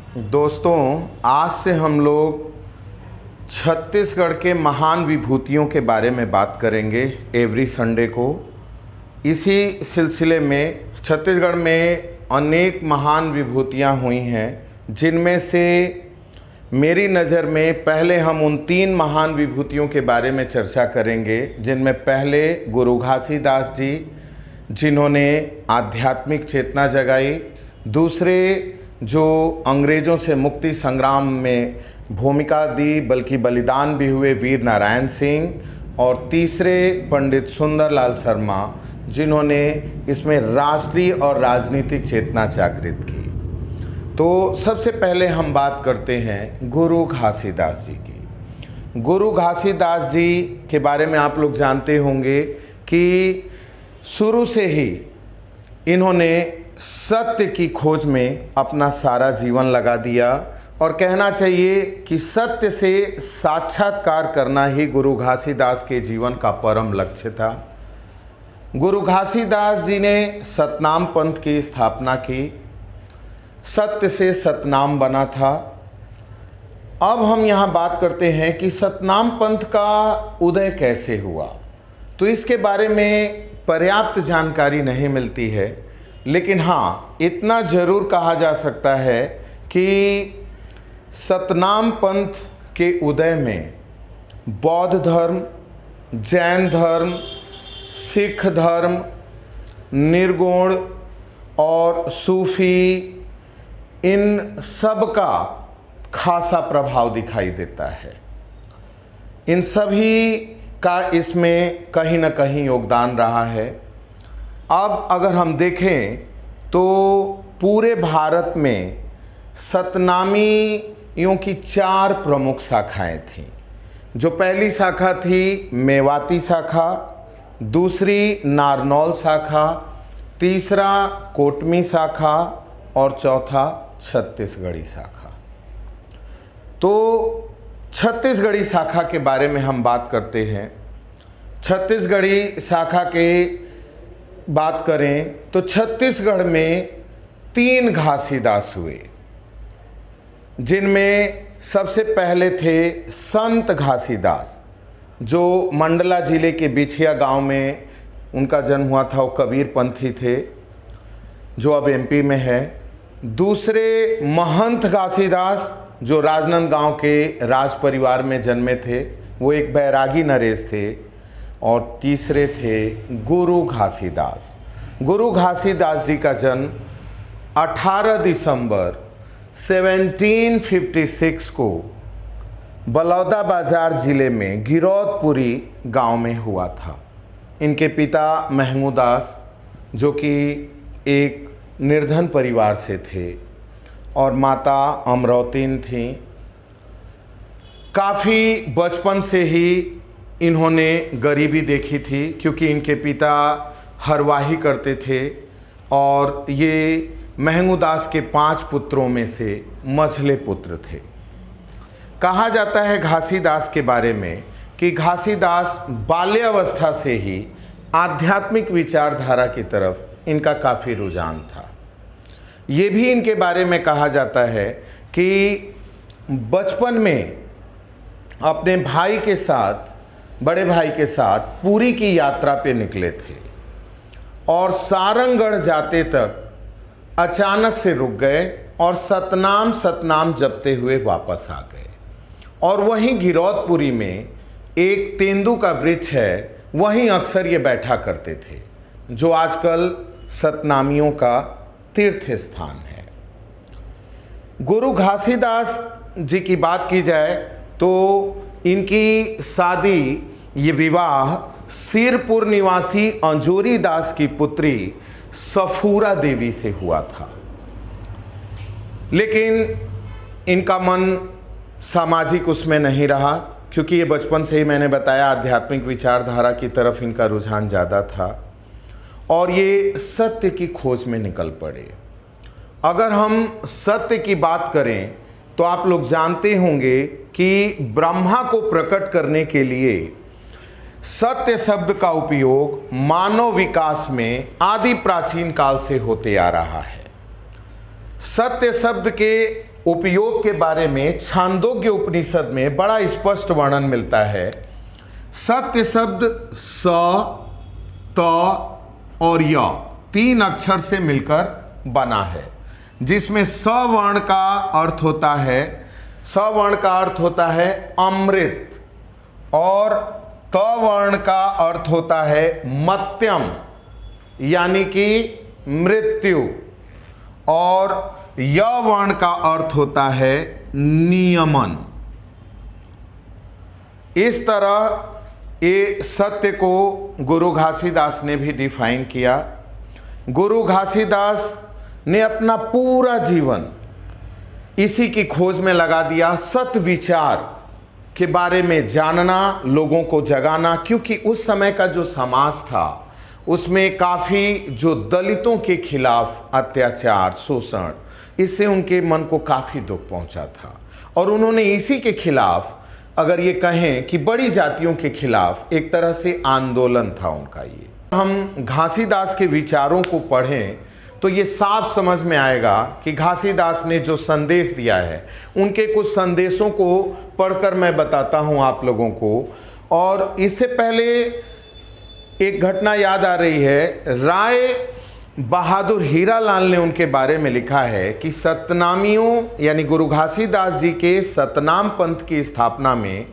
दोस्तों, आज से हम लोग छत्तीसगढ़ के महान विभूतियों के बारे में बात करेंगे एवरी संडे को। इसी सिलसिले में छत्तीसगढ़ में अनेक महान विभूतियां हुई हैं, जिनमें से मेरी नज़र में पहले हम उन 3 महान विभूतियों के बारे में चर्चा करेंगे, जिनमें पहले गुरु घासीदास जी, जिन्होंने आध्यात्मिक चेतना जगाई। दूसरे जो अंग्रेज़ों से मुक्ति संग्राम में भूमिका दी, बल्कि बलिदान भी हुए, वीर नारायण सिंह। और तीसरे पंडित सुंदरलाल शर्मा, जिन्होंने इसमें राष्ट्रीय और राजनीतिक चेतना जागृत की। तो सबसे पहले हम बात करते हैं गुरु घासीदास जी की। गुरु घासीदास जी के बारे में आप लोग जानते होंगे कि शुरू से ही इन्होंने सत्य की खोज में अपना सारा जीवन लगा दिया, और कहना चाहिए कि सत्य से साक्षात्कार करना ही गुरु घासीदास के जीवन का परम लक्ष्य था। गुरु घासीदास जी ने सतनाम पंथ की स्थापना की। सत्य से सतनाम बना था। अब हम यहाँ बात करते हैं कि सतनाम पंथ का उदय कैसे हुआ। तो इसके बारे में पर्याप्त जानकारी नहीं मिलती है, लेकिन हाँ, इतना ज़रूर कहा जा सकता है कि सतनाम पंथ के उदय में बौद्ध धर्म, जैन धर्म, सिख धर्म, निर्गुण और सूफी, इन सब का खासा प्रभाव दिखाई देता है। इन सभी का इसमें कहीं न कहीं योगदान रहा है। अब अगर हम देखें तो पूरे भारत में सतनामियों की 4 प्रमुख शाखाएं थीं। जो पहली शाखा थी मेवाती शाखा, दूसरी नारनौल शाखा, तीसरा कोटमी शाखा और चौथा छत्तीसगढ़ी शाखा। तो छत्तीसगढ़ी शाखा के बारे में हम बात करते हैं। छत्तीसगढ़ी शाखा के बात करें तो छत्तीसगढ़ में 3 घासीदास हुए, जिनमें सबसे पहले थे संत घासीदास, जो मंडला जिले के बिछिया गांव में उनका जन्म हुआ था। वो कबीर पंथी थे, जो अब एमपी में है। दूसरे महंत घासीदास, जो राजनांदगांव के राज परिवार में जन्मे थे, वो एक बैरागी नरेश थे। और तीसरे थे गुरु घासीदास। गुरु घासीदास जी का जन्म 18 दिसंबर 1756 को बलौदाबाजार जिले में गिरौदपुरी गांव में हुआ था। इनके पिता महमूदास, जो कि एक निर्धन परिवार से थे, और माता अमरौतीन थीं। काफ़ी बचपन से ही इन्होंने गरीबी देखी थी, क्योंकि इनके पिता हरवाही करते थे, और ये महमूदास के 5 पुत्रों में से मझले पुत्र थे। कहा जाता है घासीदास के बारे में कि घासीदास बाल्यावस्था से ही आध्यात्मिक विचारधारा की तरफ इनका काफ़ी रुझान था। ये भी इनके बारे में कहा जाता है कि बचपन में अपने भाई के साथ, बड़े भाई के साथ पुरी की यात्रा पे निकले थे, और सारंगगढ़ जाते तक अचानक से रुक गए और सतनाम सतनाम जपते हुए वापस आ गए। और वहीं गिरौदपुरी में एक तेंदू का वृक्ष है, वहीं अक्सर ये बैठा करते थे, जो आजकल सतनामियों का तीर्थ स्थान है। गुरु घासीदास जी की बात की जाए तो इनकी शादी, ये विवाह सिरपुर निवासी अंजोरी दास की पुत्री सफूरा देवी से हुआ था। लेकिन इनका मन सामाजिक उसमें नहीं रहा, क्योंकि ये बचपन से ही, मैंने बताया, आध्यात्मिक विचारधारा की तरफ इनका रुझान ज़्यादा था, और ये सत्य की खोज में निकल पड़े। अगर हम सत्य की बात करें तो आप लोग जानते होंगे कि ब्रह्मा को प्रकट करने के लिए सत्य शब्द का उपयोग मानव विकास में आदि प्राचीन काल से होते आ रहा है। सत्य शब्द के उपयोग के बारे में छांदोग्य उपनिषद में बड़ा स्पष्ट वर्णन मिलता है। सत्य शब्द स, त और य 3 अक्षर से मिलकर बना है, जिसमें स वर्ण का अर्थ होता है, स वर्ण का अर्थ होता है अमृत और त वर्ण का अर्थ होता है मत्यम यानी कि मृत्यु और य वर्ण का अर्थ होता है नियमन। इस तरह ये सत्य को गुरु घासीदास ने भी डिफाइन किया। गुरु घासीदास ने अपना पूरा जीवन इसी की खोज में लगा दिया, सत्य विचार के बारे में जानना, लोगों को जगाना, क्योंकि उस समय का जो समाज था उसमें काफ़ी जो दलितों के खिलाफ अत्याचार, शोषण, इससे उनके मन को काफ़ी दुख पहुंचा था और उन्होंने इसी के खिलाफ, अगर ये कहें कि बड़ी जातियों के खिलाफ एक तरह से आंदोलन था उनका। ये हम घासीदास के विचारों को पढ़ें तो ये साफ समझ में आएगा कि घासीदास ने जो संदेश दिया है, उनके कुछ संदेशों को पढ़कर मैं बताता हूँ आप लोगों को। और इससे पहले एक घटना याद आ रही है। राय बहादुर हीरालाल ने उनके बारे में लिखा है कि सतनामियों यानी गुरु घासीदास जी के सतनाम पंथ की स्थापना में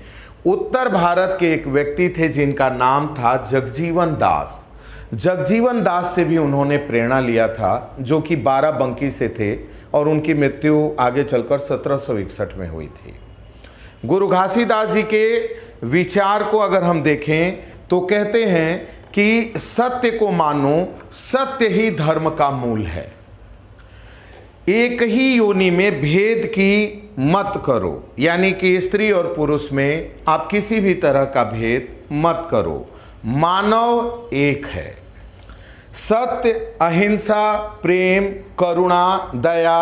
उत्तर भारत के एक व्यक्ति थे जिनका नाम था जगजीवन दास। जगजीवन दास से भी उन्होंने प्रेरणा लिया था, जो कि बाराबंकी से थे और उनकी मृत्यु आगे चलकर 1761 में हुई थी। गुरु घासीदास जी के विचार को अगर हम देखें तो कहते हैं कि सत्य को मानो, सत्य ही धर्म का मूल है। एक ही योनि में भेद की मत करो, यानी कि स्त्री और पुरुष में आप किसी भी तरह का भेद मत करो। मानव एक है। सत्य, अहिंसा, प्रेम, करुणा, दया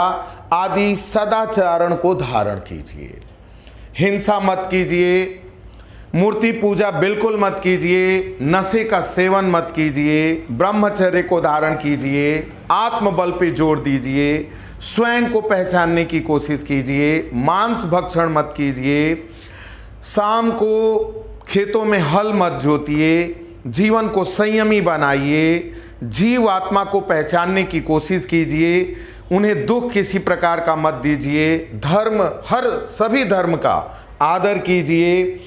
आदि सदाचरण को धारण कीजिए। हिंसा मत कीजिए, मूर्ति पूजा बिल्कुल मत कीजिए, नशे का सेवन मत कीजिए, ब्रह्मचर्य को धारण कीजिए, आत्मबल पे जोर दीजिए, स्वयं को पहचानने की कोशिश कीजिए, मांस भक्षण मत कीजिए, शाम को खेतों में हल मत जोतिए, जीवन को संयमी बनाइए, जीव आत्मा को पहचानने की कोशिश कीजिए, उन्हें दुख किसी प्रकार का मत दीजिए, धर्म सभी धर्म का आदर कीजिए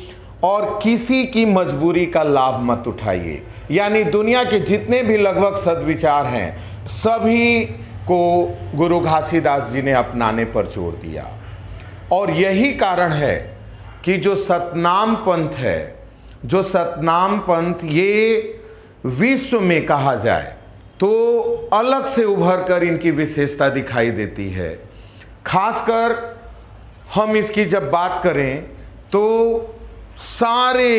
और किसी की मजबूरी का लाभ मत उठाइए। यानी दुनिया के जितने भी लगभग सद्विचार हैं सभी को गुरु घासीदास जी ने अपनाने पर जोर दिया। और यही कारण है कि जो सतनाम पंथ है, जो सतनाम पंथ ये विश्व में कहा जाए तो अलग से उभर कर इनकी विशेषता दिखाई देती है। खासकर हम इसकी जब बात करें तो सारे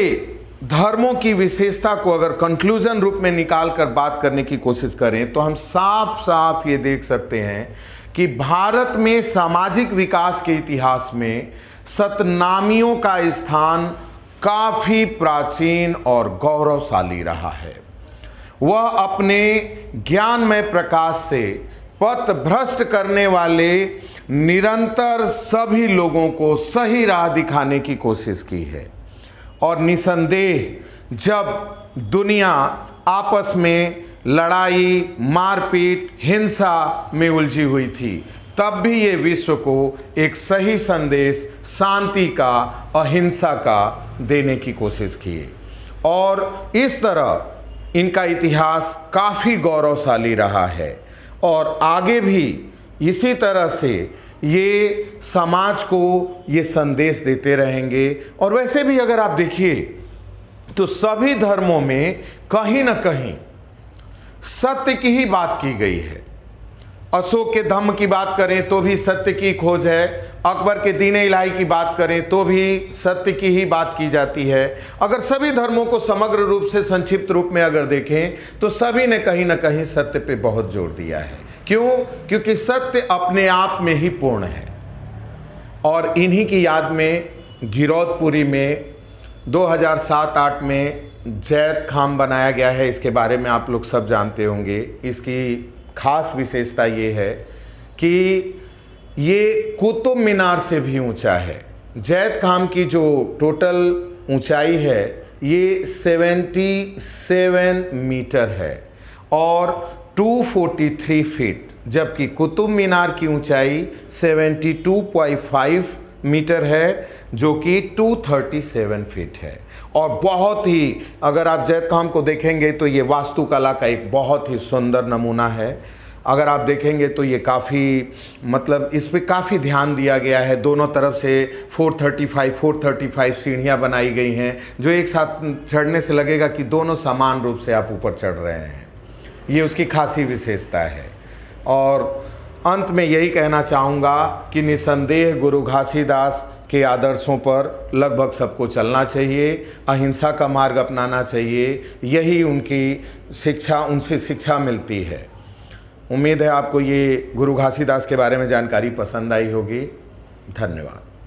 धर्मों की विशेषता को अगर कंक्लूजन रूप में निकाल कर बात करने की कोशिश करें तो हम साफ साफ ये देख सकते हैं कि भारत में सामाजिक विकास के इतिहास में सतनामियों का स्थान काफी प्राचीन और गौरवशाली रहा है। वह अपने ज्ञानमय प्रकाश से पथ भ्रष्ट करने वाले निरंतर सभी लोगों को सही राह दिखाने की कोशिश की है। और निसंदेह जब दुनिया आपस में लड़ाई, मारपीट, हिंसा में उलझी हुई थी, तब भी ये विश्व को एक सही संदेश शांति का, अहिंसा का देने की कोशिश की। और इस तरह इनका इतिहास काफ़ी गौरवशाली रहा है और आगे भी इसी तरह से ये समाज को ये संदेश देते रहेंगे। और वैसे भी अगर आप देखिए तो सभी धर्मों में कहीं ना कहीं सत्य की ही बात की गई है। अशोक के धम्म की बात करें तो भी सत्य की खोज है, अकबर के दीन इलाही की बात करें तो भी सत्य की ही बात की जाती है। अगर सभी धर्मों को समग्र रूप से संक्षिप्त रूप में अगर देखें तो सभी ने कहीं ना कहीं सत्य पे बहुत जोर दिया है। क्यों? क्योंकि सत्य अपने आप में ही पूर्ण है। और इन्हीं की याद में गिरौदपुरी में 2007-8 में जैत खाम बनाया गया है। इसके बारे में आप लोग सब जानते होंगे। इसकी खास विशेषता ये है कि ये कुतुब मीनार से भी ऊंचा है। जैद खाम की जो टोटल ऊंचाई है ये 77 मीटर है और 243 फीट, जबकि कुतुब मीनार की ऊंचाई 72.5 मीटर है जो कि 237 फीट है। और बहुत ही, अगर आप जैद खाम को देखेंगे तो ये वास्तुकला का एक बहुत ही सुंदर नमूना है। अगर आप देखेंगे तो ये काफ़ी, मतलब इस पे काफ़ी ध्यान दिया गया है। दोनों तरफ से 435 सीढ़ियाँ बनाई गई हैं जो एक साथ चढ़ने से लगेगा कि दोनों समान रूप से आप ऊपर चढ़ रहे हैं। ये उसकी खासी विशेषता है। और अंत में यही कहना चाहूँगा कि निसंदेह गुरु घासीदास के आदर्शों पर लगभग सबको चलना चाहिए, अहिंसा का मार्ग अपनाना चाहिए। यही उनकी शिक्षा, उनसे शिक्षा मिलती है। उम्मीद है आपको ये गुरु घासीदास के बारे में जानकारी पसंद आई होगी। धन्यवाद।